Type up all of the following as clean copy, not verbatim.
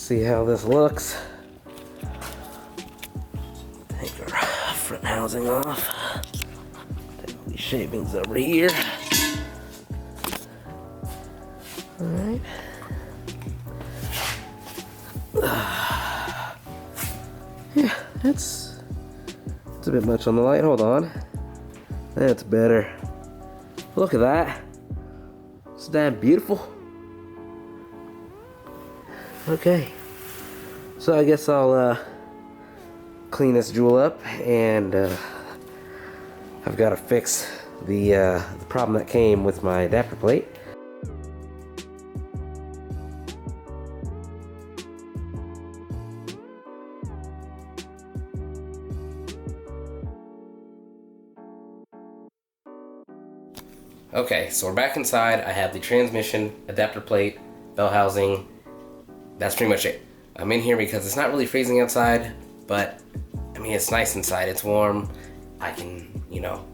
see how this looks. Take our front housing off. Take all these shavings over here. Alright. Yeah, it's a bit much on the light. Hold on. That's better. Look at that. It's damn beautiful. Okay. So I guess I'll clean this jewel up, and I've got to fix the problem that came with my adapter plate. Okay, so we're back inside. I have the transmission, adapter plate, bell housing. That's pretty much it. I'm in here because it's not really freezing outside, but I mean, it's nice inside. It's warm. I can, you know,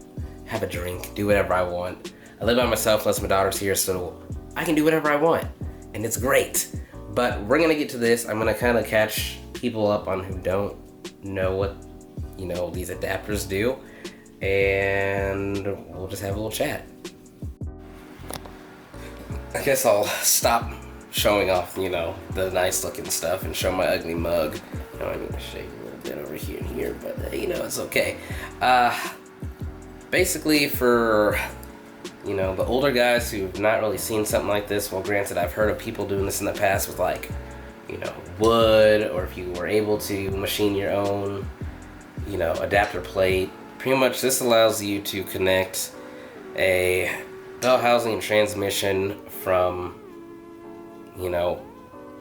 have a drink, do whatever I want. I live by myself unless my daughter's here, so I can do whatever I want, and it's great. But we're gonna get to this. I'm gonna kind of catch people up on who don't know what, you know, these adapters do, and we'll just have a little chat. I guess I'll stop showing off, you know, the nice looking stuff and show my ugly mug. You know, I need to shave a little bit over here and here, but you know, it's okay. Basically for, you know, the older guys who've not really seen something like this, well, granted, I've heard of people doing this in the past with, like, you know, wood, or if you were able to machine your own, you know, adapter plate. Pretty much this allows you to connect a bell housing and transmission from, you know,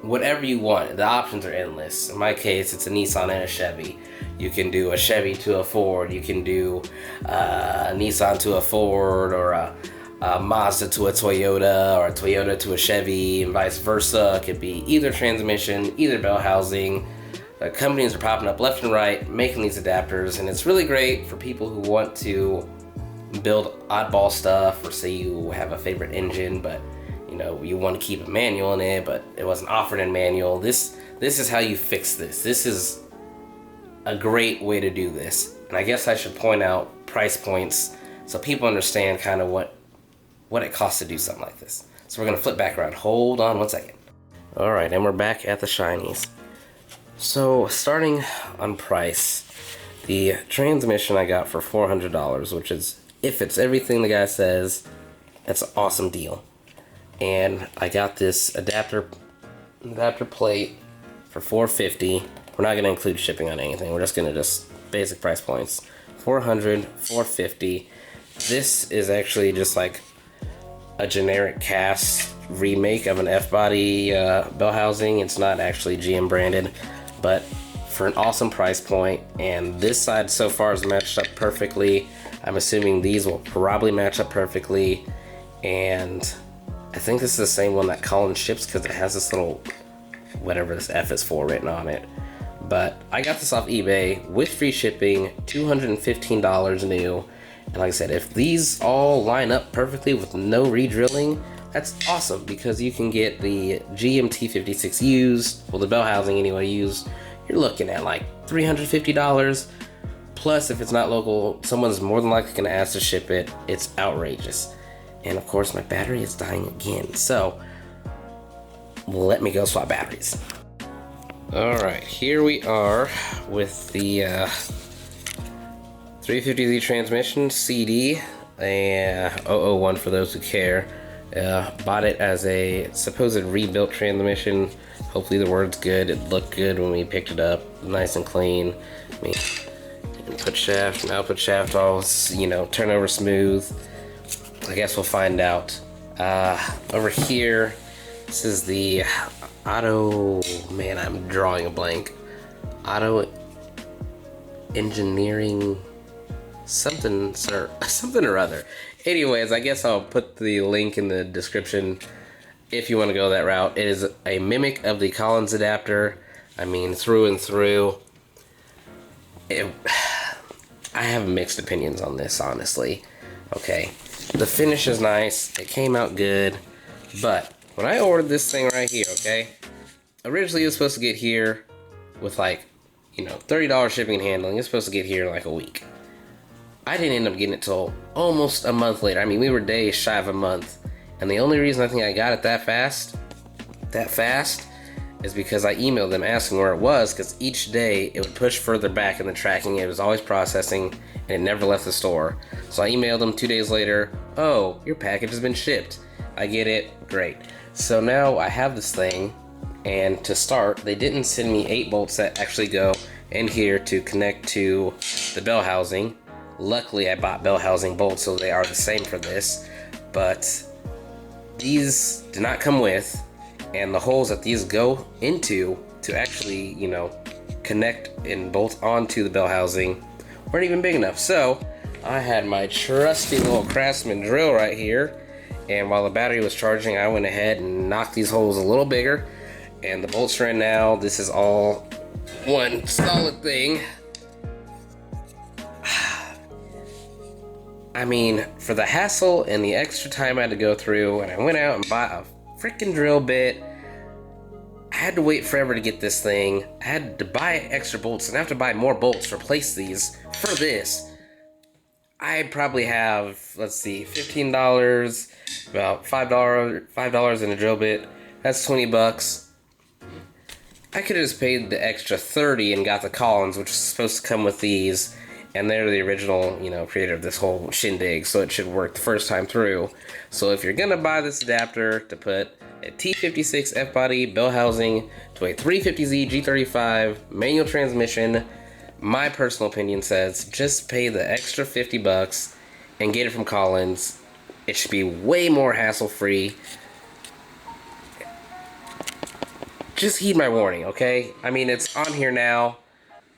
whatever you want. The options are endless. In my case, it's a Nissan and a Chevy. You can do a Chevy to a Ford. You can do a Nissan to a Ford, or a Mazda to a Toyota, or a Toyota to a Chevy, and vice versa. It could be either transmission, either bell housing. Companies are popping up left and right making these adapters, and it's really great for people who want to build oddball stuff, or say you have a favorite engine, but you know, you want to keep a manual in it, but it wasn't offered in manual. This is how you fix this. This is a great way to do this. And I guess I should point out price points so people understand kind of what it costs to do something like this. So we're gonna flip back around. Hold on one second. All right, and we're back at the shinies. So starting on price, the transmission I got for $400, which is, if it's everything the guy says, that's an awesome deal. And I got this adapter plate for $450. We're not gonna include shipping on anything. We're just gonna basic price points. $400, $450. This is actually just like a generic cast remake of an F-body bell housing. It's not actually GM branded, but for an awesome price point. And this side so far is matched up perfectly. I'm assuming these will probably match up perfectly. And I think this is the same one that Colin ships, because it has this little, whatever this F is for, written on it. But I got this off eBay with free shipping, $215 new. And like I said, if these all line up perfectly with no re-drilling, that's awesome, because you can get the GMT56 used, well, the bell housing anyway used. You're looking at like $350. Plus, if it's not local, someone's more than likely gonna ask to ship it. It's outrageous. And of course, my battery is dying again. So let me go swap batteries. All right, here we are with the 350Z transmission CD, 001 for those who care. Bought it as a supposed rebuilt transmission. Hopefully the word's good. It looked good when we picked it up, nice and clean. I mean, input shaft and output shaft all, you know, turn over smooth. I guess we'll find out. Over here, this is the Auto, man, I'm drawing a blank. Auto engineering something, sir, something or other. Anyways, I guess I'll put the link in the description if you want to go that route. It is a mimic of the Collins adapter. I mean, through and through. I have mixed opinions on this, honestly. Okay, the finish is nice. It came out good, but when I ordered this thing right here, okay, originally it was supposed to get here with like, $30 shipping and handling. It's supposed to get here in like a week. I didn't end up getting it till almost a month later. I mean, we were days shy of a month. And the only reason I think I got it that fast, is because I emailed them asking where it was, because each day it would push further back in the tracking. It was always processing, and it never left the store. So I emailed them 2 days later, oh, your package has been shipped. I get it, great. So now I have this thing, and to start, they didn't send me 8 bolts that actually go in here to connect to the bell housing. Luckily, I bought bell housing bolts, so they are the same for this, but these do not come with, and the holes that these go into to actually, connect and bolt onto the bell housing weren't even big enough. So I had my trusty little Craftsman drill right here, and while the battery was charging, I went ahead and knocked these holes a little bigger, and the bolts are in now. This is all one solid thing. I mean, for the hassle and the extra time I had to go through, and I went out and bought a freaking drill bit. I had to wait forever to get this thing. I had to buy extra bolts, and I have to buy more bolts to replace these for this. I probably have, let's see, $15, about $5 in a drill bit. That's $20. I could have just paid the extra $30 and got the Collins, which is supposed to come with these. And they're the original, creator of this whole shindig, so it should work the first time through. So if you're gonna buy this adapter to put a T56 F-body bell housing to a 350Z G35 manual transmission, my personal opinion says just pay the extra $50 and get it from Collins. It should be way more hassle-free. Just heed my warning, okay? I mean, it's on here now.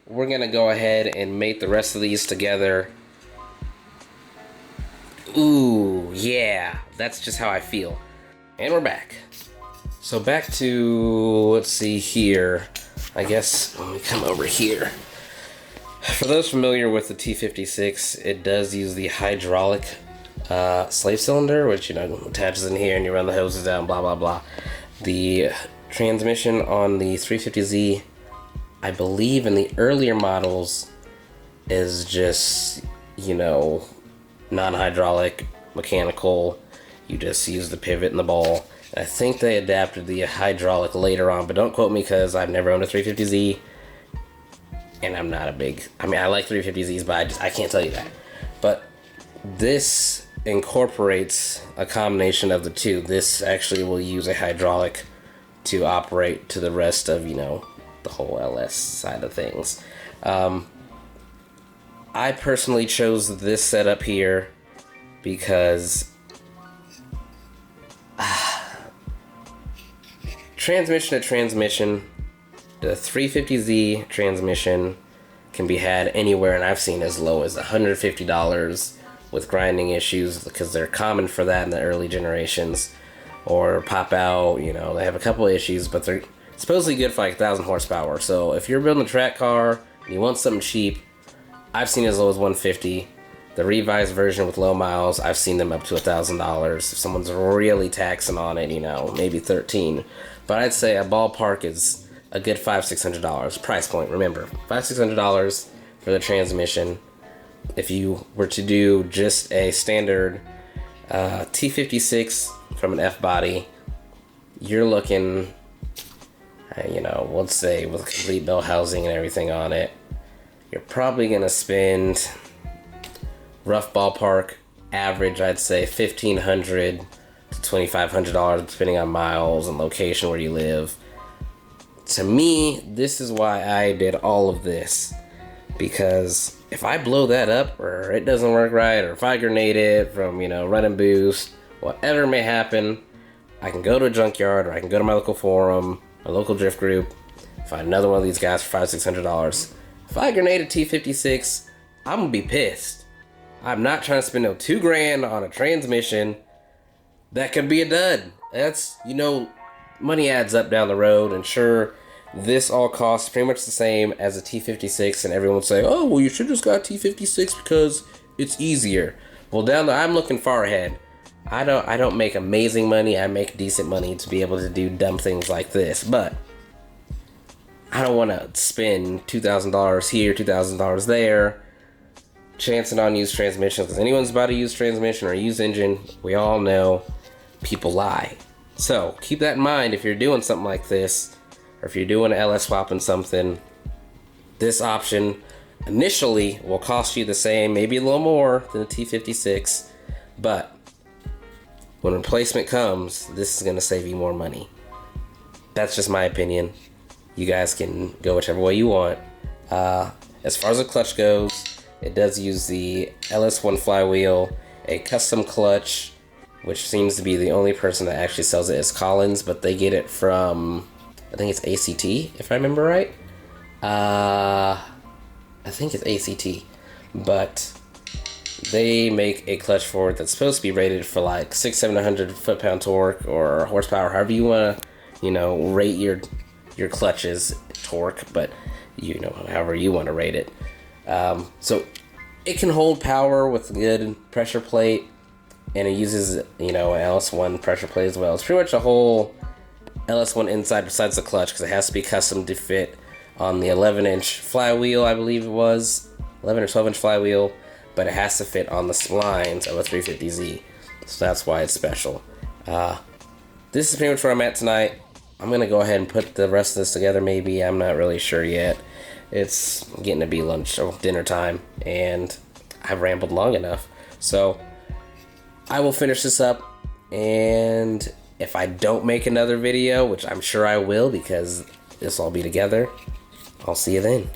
We're gonna go ahead and mate the rest of these together. Ooh, yeah, that's just how I feel. And we're back. So back to, let's see here. I guess let me come over here. For those familiar with the T56, it does use the hydraulic slave cylinder, which, attaches in here and you run the hoses down, blah, blah, blah. The transmission on the 350Z, I believe in the earlier models, is just, non-hydraulic, mechanical. You just use the pivot and the ball. I think they adapted the hydraulic later on, but don't quote me because I've never owned a 350Z, and I'm not a big, I like 350Zs, but I can't tell you that. But this incorporates a combination of the two. This actually will use a hydraulic to operate to the rest of, the whole LS side of things. I personally chose this setup here because transmission to transmission, the 350Z transmission can be had anywhere, and I've seen as low as $150 with grinding issues, because they're common for that in the early generations, or pop out. They have a couple issues, but they're supposedly good for like 1,000 horsepower. So if you're building a track car and you want something cheap, I've seen as low as $150. The revised version with low miles, I've seen them up to $1,000. If someone's really taxing on it, maybe $13. But I'd say a ballpark is a good $500-600 price point. Remember, $500-600 for the transmission. If you were to do just a standard T56 from an F body, you're looking, let's say with complete bell housing and everything on it, you're probably gonna spend, rough ballpark average, I'd say $1,500 to $2,500 depending on miles and location where you live. To me, this is why I did all of this, because if I blow that up, or it doesn't work right, or if I grenade it from, run and boost, whatever may happen, I can go to a junkyard, or I can go to my local forum, my local drift group, find another one of these guys for $500-600. If I grenade a T56, I'm gonna be pissed. I'm not trying to spend no $2,000 on a transmission that could be a dud. That's, money adds up down the road, and sure, this all costs pretty much the same as a T56, and everyone would say, oh, well, you should just got a T56 because it's easier. Well, I'm looking far ahead. I don't make amazing money. I make decent money to be able to do dumb things like this. But I don't want to spend $2,000 here, $2,000 there, chancing on used transmissions. Because anyone's about to use transmission or use engine, we all know people lie. So keep that in mind if you're doing something like this, or if you're doing an LS swap and something. This option initially will cost you the same, maybe a little more than the T56, but when replacement comes, this is going to save you more money. That's just my opinion. You guys can go whichever way you want. As far as the clutch goes, it does use the LS1 flywheel, a custom clutch, which seems to be the only person that actually sells it is Collins, but they get it from, I think it's ACT, if I remember right. I think it's ACT, but they make a clutch for it that's supposed to be rated for like 600-700 foot-pound torque or horsepower, however you want to, rate your clutch's torque, but however you want to rate it. So it can hold power with a good pressure plate, and it uses an LS1 pressure plate as well. It's pretty much a whole LS1 inside besides the clutch, because it has to be custom to fit on the 11-inch flywheel, I believe it was 11 or 12-inch flywheel, but it has to fit on the splines of a 350Z, so that's why it's special. This is pretty much where I'm at tonight. I'm gonna go ahead and put the rest of this together. Maybe, I'm not really sure yet. It's getting to be lunch or dinner time, and I've rambled long enough, so I will finish this up. And if I don't make another video, which I'm sure I will because this will all be together, I'll see you then.